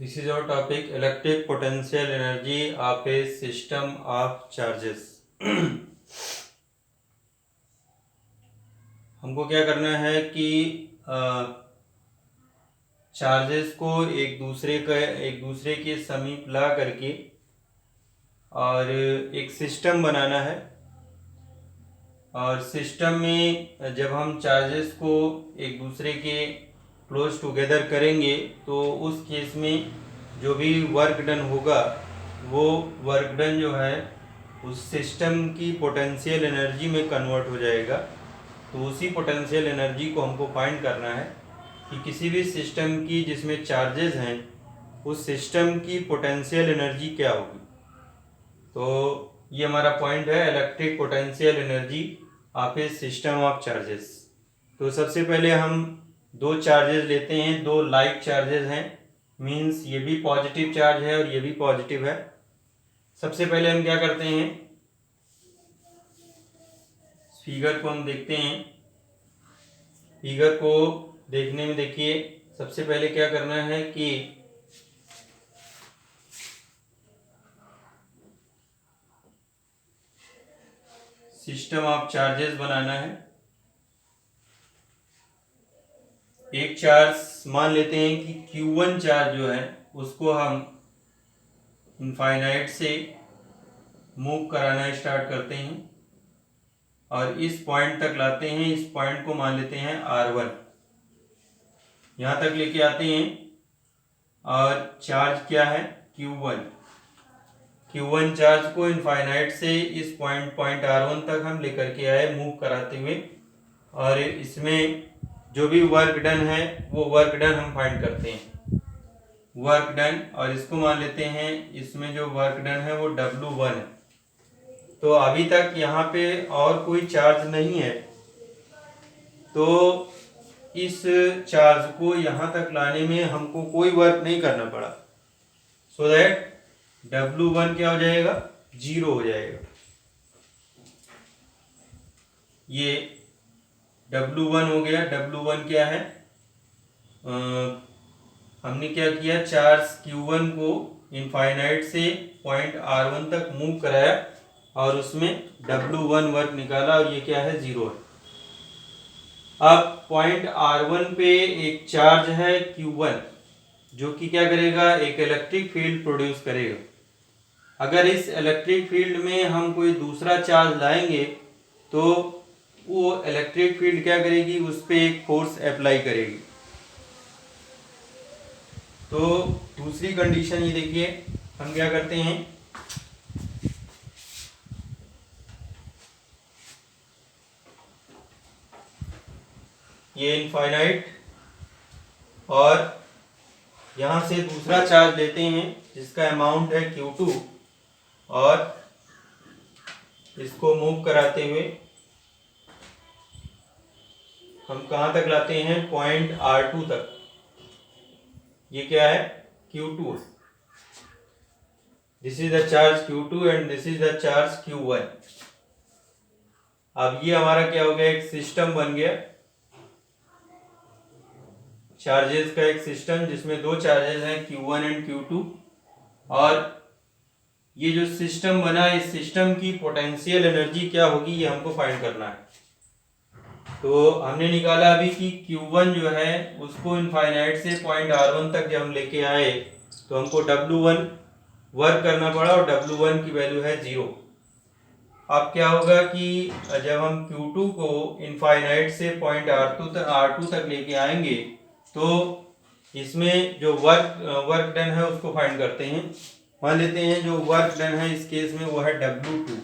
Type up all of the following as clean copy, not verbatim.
This is our topic electric potential energy of a system of charges. हमको क्या करना है कि चार्जेस को एक दूसरे के समीप ला करके और एक सिस्टम बनाना है। और सिस्टम में जब हम चार्जेस को एक दूसरे के क्लोज टुगेदर करेंगे तो उस केस में जो भी वर्क डन होगा वो वर्क डन जो है उस सिस्टम की पोटेंशियल एनर्जी में कन्वर्ट हो जाएगा। तो उसी पोटेंशियल एनर्जी को हमको फाइंड करना है कि किसी भी सिस्टम की जिसमें चार्जेस हैं उस सिस्टम की पोटेंशियल एनर्जी क्या होगी। तो ये हमारा पॉइंट है electric potential energy of A system of charges. तो सबसे पहले हम दो चार्जेस लेते हैं, दो लाइक चार्जेस हैं, मीन्स ये भी पॉजिटिव चार्ज है और ये भी पॉजिटिव है। सबसे पहले हम क्या करते हैं, फिगर को हम देखते हैं। फिगर को देखने में देखिए सबसे पहले क्या करना है कि सिस्टम ऑफ चार्जेस बनाना है। एक चार्ज मान लेते हैं कि Q1 चार्ज जो है उसको हम इनफाइनाइट से मूव कराना स्टार्ट करते हैं और इस पॉइंट तक लाते हैं। इस पॉइंट को मान लेते हैं R1, यहाँ तक लेके आते हैं और चार्ज क्या है Q1 चार्ज को इनफाइनाइट से इस पॉइंट R1 तक हम लेकर के आए मूव कराते हुए। और इसमें जो भी वर्क डन है वो वर्क डन हम फाइंड करते हैं, वर्क डन, और इसको मान लेते हैं इसमें जो वर्क डन है वो W1 है। तो अभी तक यहाँ पे और कोई चार्ज नहीं है, तो इस चार्ज को यहाँ तक लाने में हमको कोई वर्क नहीं करना पड़ा। सो दैट W1 क्या हो जाएगा, 0 हो जाएगा। ये W1 हो गया। W1 क्या है, हमने क्या किया, चार्ज Q1 को इनफाइनाइट से पॉइंट R1 तक मूव कराया और उसमें W1 वर्क निकाला और ये क्या है, 0 है। अब पॉइंट R1 पे एक चार्ज है Q1 जो कि क्या करेगा, एक इलेक्ट्रिक फील्ड प्रोड्यूस करेगा। अगर इस इलेक्ट्रिक फील्ड में हम कोई दूसरा चार्ज लाएंगे तो वो इलेक्ट्रिक फील्ड क्या करेगी, उस पर एक फोर्स अप्लाई करेगी। तो दूसरी कंडीशन ये देखिए, हम क्या करते हैं, ये इनफाइनाइट और यहां से दूसरा चार्ज लेते हैं जिसका अमाउंट है Q2 और इसको मूव कराते हुए हम कहां तक लाते हैं, पॉइंट R2 तक। ये क्या है, Q2। This is the charge Q2 and this is the charge Q1। अब ये हमारा क्या हो गया, एक सिस्टम बन गया, चार्जेस का एक सिस्टम जिसमें दो चार्जेस हैं Q1 एंड Q2। और ये जो सिस्टम बना, इस सिस्टम की पोटेंशियल एनर्जी क्या होगी ये हमको फाइंड करना है। तो हमने निकाला अभी कि Q1 जो है उसको इनफाइनाइट से पॉइंट R1 तक जब हम लेके आए तो हमको W1 वर्क करना पड़ा और W1 की वैल्यू है 0। अब क्या होगा कि जब हम Q2 को इनफाइनाइट से पॉइंट R2 तक लेके आएंगे तो इसमें जो वर्क डन है उसको फाइंड करते हैं। मान लेते हैं जो वर्क डन है इस केस में वो है W2।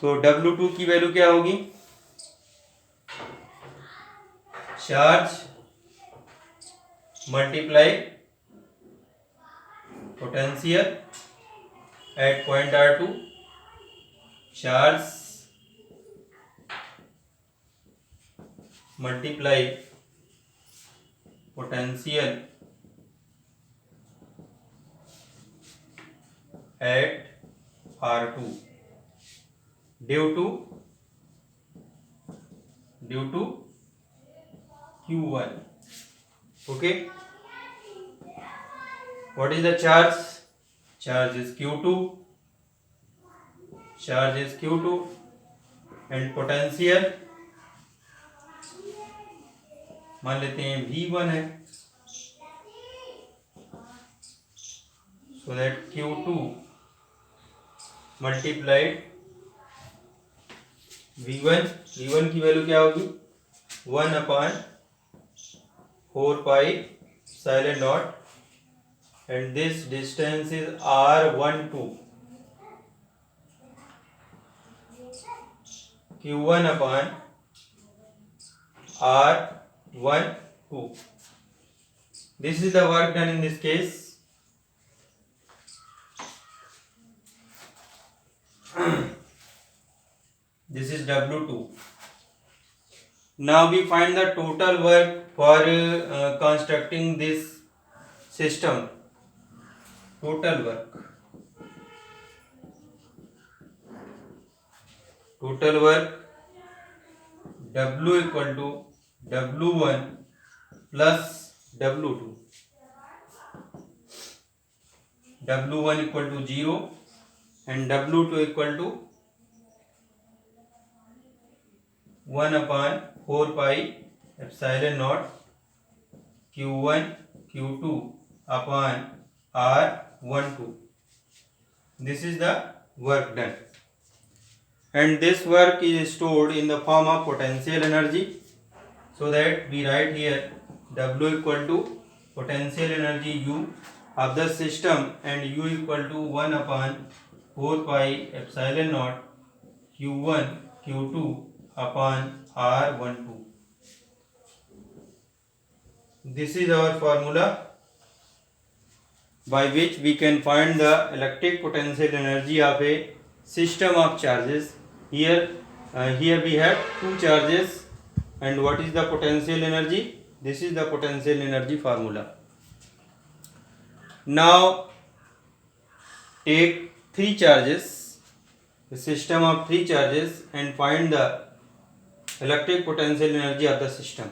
तो W2 की वैल्यू क्या होगी, charge multiply potential at point R2, charge multiply potential at R2 due to Q1। Okay. What is the charge? Charge is Q2. Charge is Q2 and potential मान लेते हैं V1 है. So that Q2 multiplied V1. V1 की value क्या होगी? 1/4π∁0 and this distance is R12. Q1/R12. This is the work done in this case. This is W2. Now we find the total work for constructing this system. Total work W equal to W1 plus W2. W1 equal to 0 and W2 equal to 1/4π∁0 Q1 Q2 upon R12. This is the work done, and this work is stored in the form of potential energy. So that we write here W equal to potential energy U of the system and U equal to 1/4π∁0 Q1 Q2 upon R12. This is our formula by which we can find the electric potential energy of a system of charges. Here we have two charges, and what is the potential energy? This is the potential energy formula. Now take three charges, the system of three charges, and find the electric potential energy of the system.